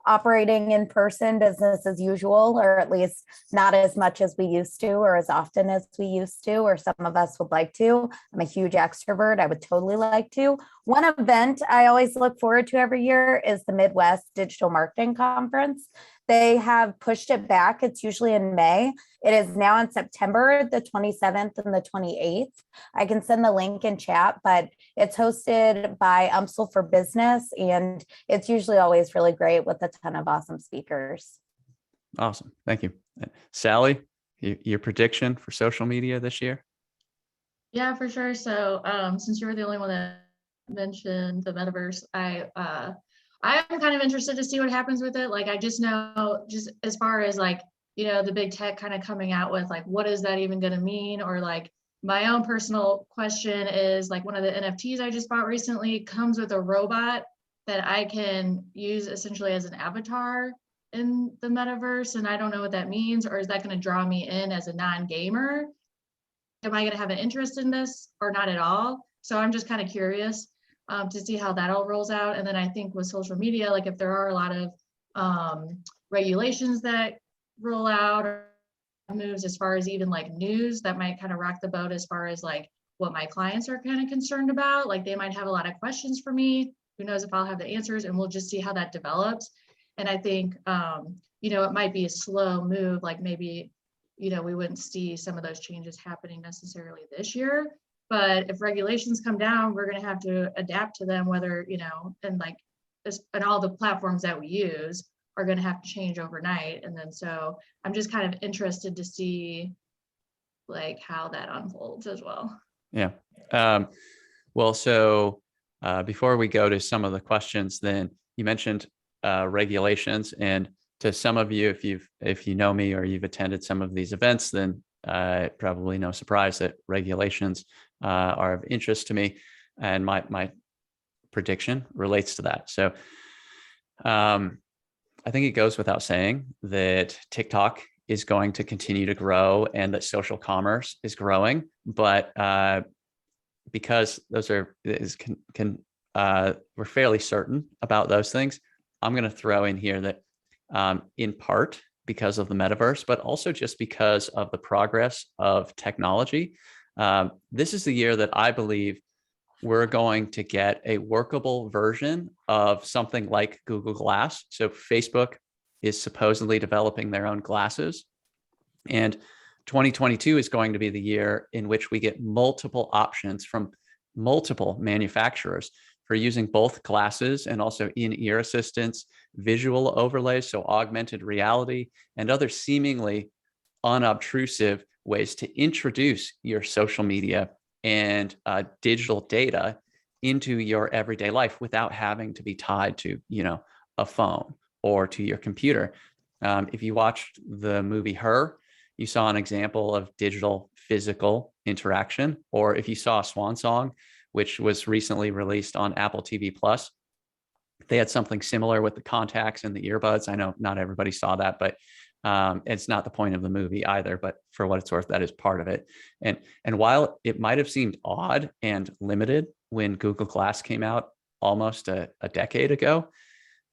operating in person business as usual, or at least not as much as we used to, or as often as we used to, or some of us would like to. I'm a huge extrovert. I would totally like to. One event I always look forward to every year is the Midwest Digital Marketing Conference. They have pushed it back. It's usually in May. It is now in September, the 27th and the 28th. I can send the link in chat, but it's hosted by UMSL for Business, and it's usually always really great with a ton of awesome speakers. Awesome. Thank you. Sally, your prediction for social media this year? Yeah, for sure. So since you were the only one that mentioned the metaverse, I'm kind of interested to see what happens with it. Like, I just know, just as far as like, you know, the big tech kind of coming out with like, what is that even going to mean? Or like, my own personal question is like, one of the NFTs I just bought recently comes with a robot that I can use essentially as an avatar in the metaverse. And I don't know what that means. Or is that going to draw me in as a non-gamer? Am I going to have an interest in this or not at all? So I'm just kind of curious to see how that all rolls out. And then I think with social media, like if there are a lot of regulations that roll out or moves as far as even like news, that might kind of rock the boat as far as like what my clients are kind of concerned about. Like they might have a lot of questions for me. Who knows if I'll have the answers, and we'll just see how that develops. And I think, you know, it might be a slow move, like maybe, you know, we wouldn't see some of those changes happening necessarily this year. But if regulations come down, we're going to have to adapt to them, whether, you know, and like this, and all the platforms that we use are going to have to change overnight. And then so I'm just kind of interested to see like how that unfolds as well. Yeah. Well, so before we go to some of the questions, then you mentioned regulations, and to some of you, if you know me or you've attended some of these events, then probably no surprise that regulations are of interest to me, and my prediction relates to that. So I think it goes without saying that TikTok is going to continue to grow and that social commerce is growing, but because those are we're fairly certain about those things, I'm going to throw in here that in part because of the metaverse, but also just because of the progress of technology. This is the year that I believe we're going to get a workable version of something like Google Glass. So Facebook is supposedly developing their own glasses. And 2022 is going to be the year in which we get multiple options from multiple manufacturers for using both glasses and also in-ear assistance, visual overlays, so augmented reality, and other seemingly unobtrusive ways to introduce your social media and digital data into your everyday life without having to be tied to, you know, a phone or to your computer. If you watched the movie Her, you saw an example of digital physical interaction. Or if you saw Swan Song, which was recently released on Apple TV Plus, they had something similar with the contacts and the earbuds. I know not everybody saw that, but it's not the point of the movie either, but for what it's worth, that is part of it. And while it might have seemed odd and limited when Google Glass came out almost a decade ago,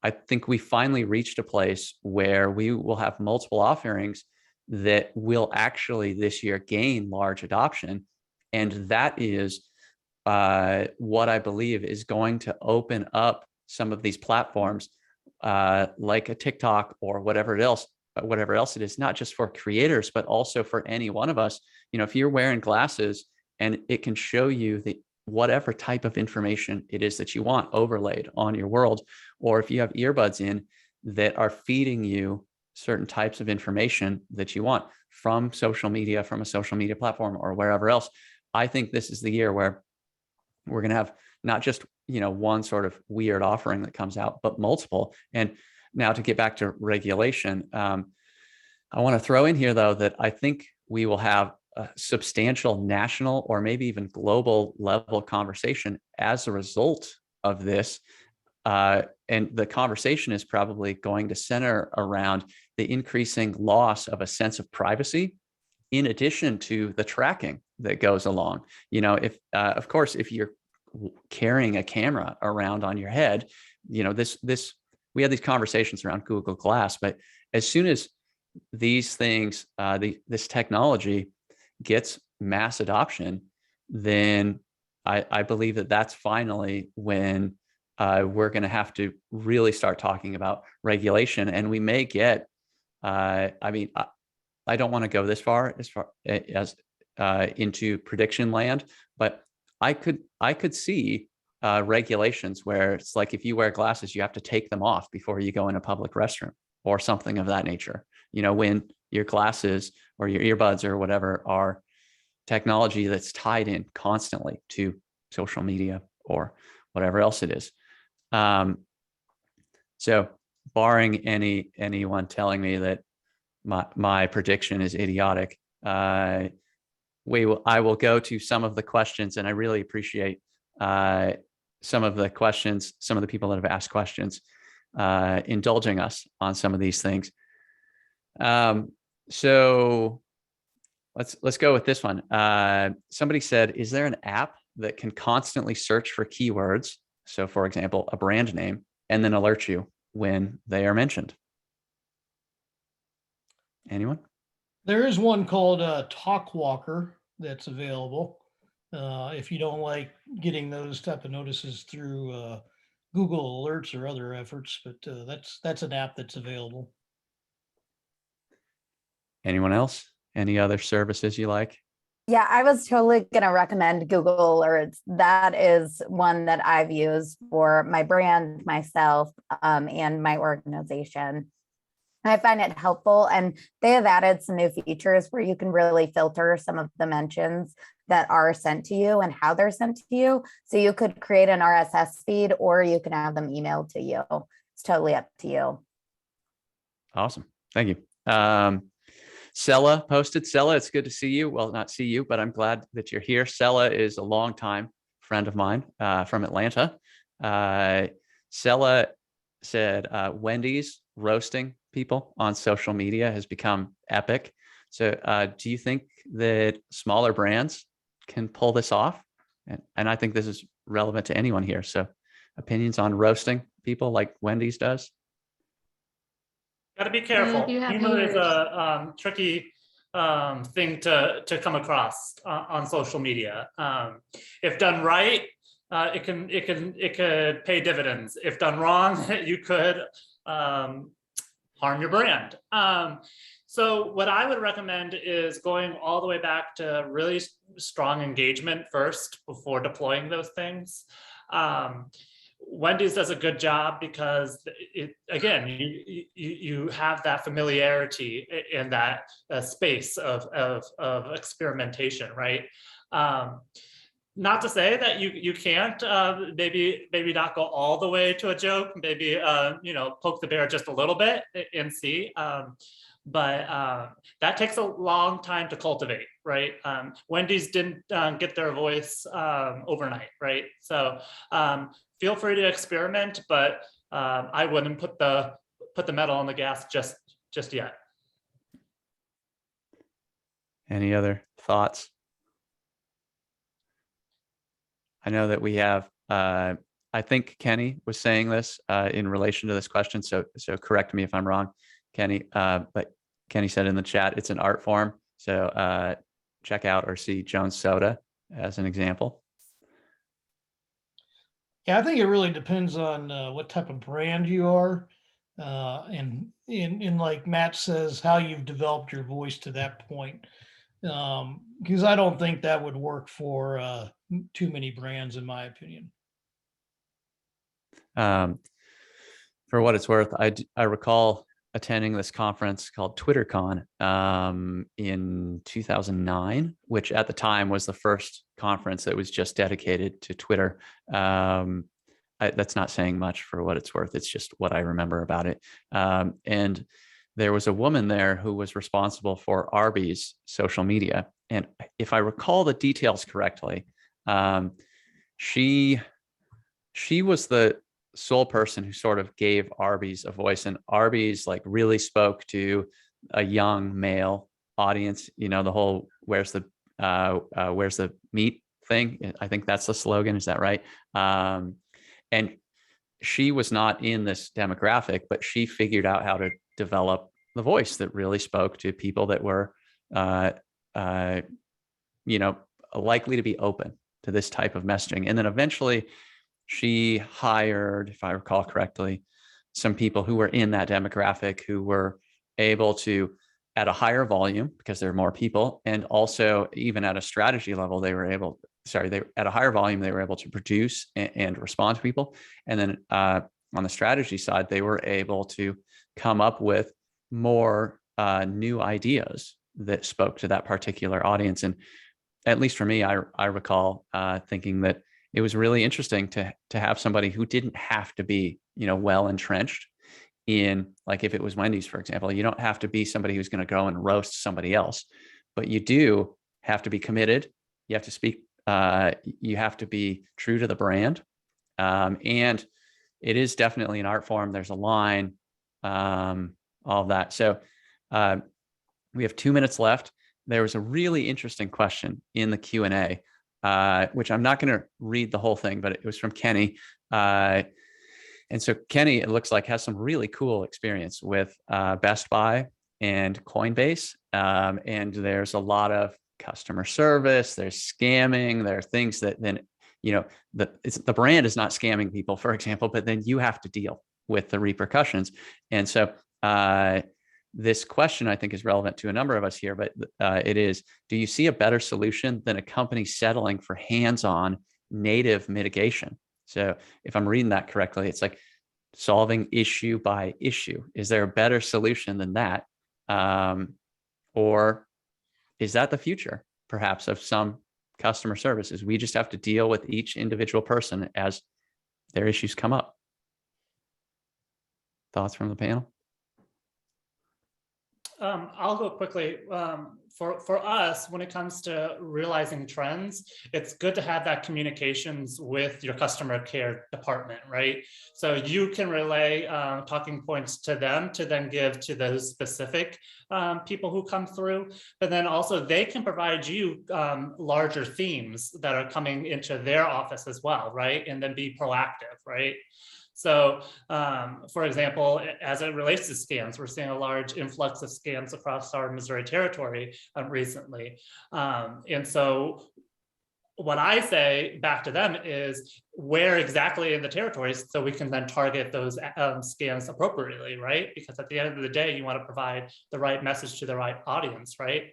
I think we finally reached a place where we will have multiple offerings that will actually this year gain large adoption. And that is what I believe is going to open up some of these platforms like a TikTok or whatever else it is, not just for creators, but also for any one of us. You know, if you're wearing glasses and it can show you the whatever type of information it is that you want overlaid on your world, or if you have earbuds in that are feeding you certain types of information that you want from social media, from a social media platform or wherever else, I think this is the year where we're going to have not just, you know, one sort of weird offering that comes out, but multiple. And now to get back to regulation, I want to throw in here, though, that I think we will have a substantial national or maybe even global level conversation as a result of this. And the conversation is probably going to center around the increasing loss of a sense of privacy, in addition to the tracking that goes along. You know, if, of course, if you're carrying a camera around on your head, you know, we had these conversations around Google Glass, but as soon as these things, this technology gets mass adoption, then I believe that that's finally when we're going to have to really start talking about regulation. And we may get, I mean, I don't want to go this far as into prediction land, but I could see regulations where it's like, if you wear glasses, you have to take them off before you go in a public restroom or something of that nature. You know, when your glasses or your earbuds or whatever are technology that's tied in constantly to social media or whatever else it is. So barring anyone telling me that my prediction is idiotic, I will go to some of the questions, and I really appreciate some of the questions, some of the people that have asked questions, indulging us on some of these things. So let's go with this one. Somebody said, is there an app that can constantly search for keywords? So for example, a brand name, and then alert you when they are mentioned. Anyone? There is one called Talkwalker that's available. If you don't like getting those type of notices through Google Alerts or other efforts, but that's an app that's available. Anyone else? Any other services you like? Yeah, I was totally going to recommend Google Alerts. That is one that I've used for my brand, myself, and my organization. I find it helpful, and they have added some new features where you can really filter some of the mentions that are sent to you and how they're sent to you. So you could create an RSS feed, or you can have them emailed to you. It's totally up to you. Awesome. Thank you. Sella posted. Sella, it's good to see you. Well, not see you, but I'm glad that you're here. Sella is a longtime friend of mine from Atlanta. Sella said Wendy's roasting people on social media has become epic. So do you think that smaller brands can pull this off? And I think this is relevant to anyone here. So opinions on roasting people like Wendy's does? Got to be careful. you have Humor is haters. a tricky thing to come across on social media. If done right, it could pay dividends. If done wrong, you could harm your brand. So what I would recommend is going all the way back to really strong engagement first before deploying those things. Wendy's does a good job because you have that familiarity in that space of experimentation, right? Not to say that you can't maybe not go all the way to a joke, maybe poke the bear just a little bit and see. but that takes a long time to cultivate, right? Wendy's didn't get their voice overnight, right? So feel free to experiment, but I wouldn't put the metal on the gas just yet. Any other thoughts? I know that we have, I think Kenny was saying this in relation to this question. So correct me if I'm wrong, Kenny, but Kenny said in the chat, it's an art form. So check out or see Jones Soda as an example. Yeah, I think it really depends on what type of brand you are. And like Matt says, how you've developed your voice to that point. Because I don't think that would work for too many brands, in my opinion. For what it's worth, I recall attending this conference called TwitterCon in 2009, which at the time was the first conference that was just dedicated to Twitter. That's not saying much for what it's worth. It's just what I remember about it. And there was a woman there who was responsible for Arby's social media. And if I recall the details correctly, she was the sole person who sort of gave Arby's a voice, and Arby's like really spoke to a young male audience. You know, the whole where's the meat thing. I think that's the slogan. Is that right? And she was not in this demographic, but she figured out how to develop the voice that really spoke to people that were, likely to be open to this type of messaging. And then eventually she hired, if I recall correctly, some people who were in that demographic who were able to, at a higher volume, because there are more people, and also even at a strategy level, at a higher volume, they were able to produce and respond to people. And then on the strategy side, they were able to come up with more new ideas that spoke to that particular audience. And at least for me, I recall thinking that it was really interesting to have somebody who didn't have to be, well entrenched in, like if it was Wendy's, for example, you don't have to be somebody who's going to go and roast somebody else, but you do have to be committed. You have to speak, you have to be true to the brand. And it is definitely an art form. There's a line, all of that. So we have 2 minutes left. There was a really interesting question in the Q&A, which I'm not going to read the whole thing, but it was from Kenny. And so Kenny, it looks like, has some really cool experience with Best Buy and Coinbase. And there's a lot of customer service, there's scamming, there are things that then, the brand is not scamming people, for example, but then you have to deal with the repercussions. And so this question, I think, is relevant to a number of us here, but it is, do you see a better solution than a company settling for hands-on native mitigation? So if I'm reading that correctly, it's like solving issue by issue. Is there a better solution than that? Or is that the future, perhaps, of some customer services? We just have to deal with each individual person as their issues come up. Thoughts from the panel? I'll go quickly. For us, when it comes to realizing trends, it's good to have that communications with your customer care department, right? So you can relay talking points to them to then give to those specific people who come through, but then also they can provide you larger themes that are coming into their office as well, right? And then be proactive, right? So, for example, as it relates to scams, we're seeing a large influx of scams across our Missouri territory recently. And so what I say back to them is where exactly in the territories so we can then target those scams appropriately, right? Because at the end of the day, you want to provide the right message to the right audience, right?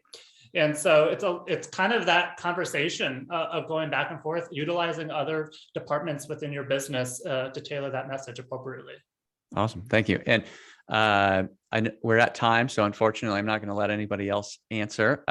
And so it's kind of that conversation of going back and forth, utilizing other departments within your business to tailor that message appropriately. Awesome. Thank you. And we're at time, so unfortunately, I'm not going to let anybody else answer.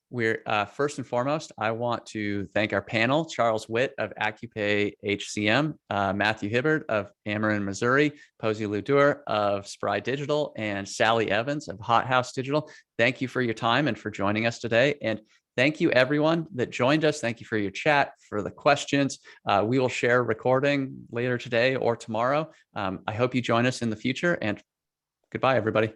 We're first and foremost, I want to thank our panel, Charles Whitt of AccuPay HCM, Matthew Hibbard of Ameren, Missouri, Posy Lou Durr of Spry Digital, and Sally Evans of Hot House Digital. Thank you for your time and for joining us today. And thank you everyone that joined us. Thank you for your chat, for the questions. We will share a recording later today or tomorrow. I hope you join us in the future, and goodbye, everybody.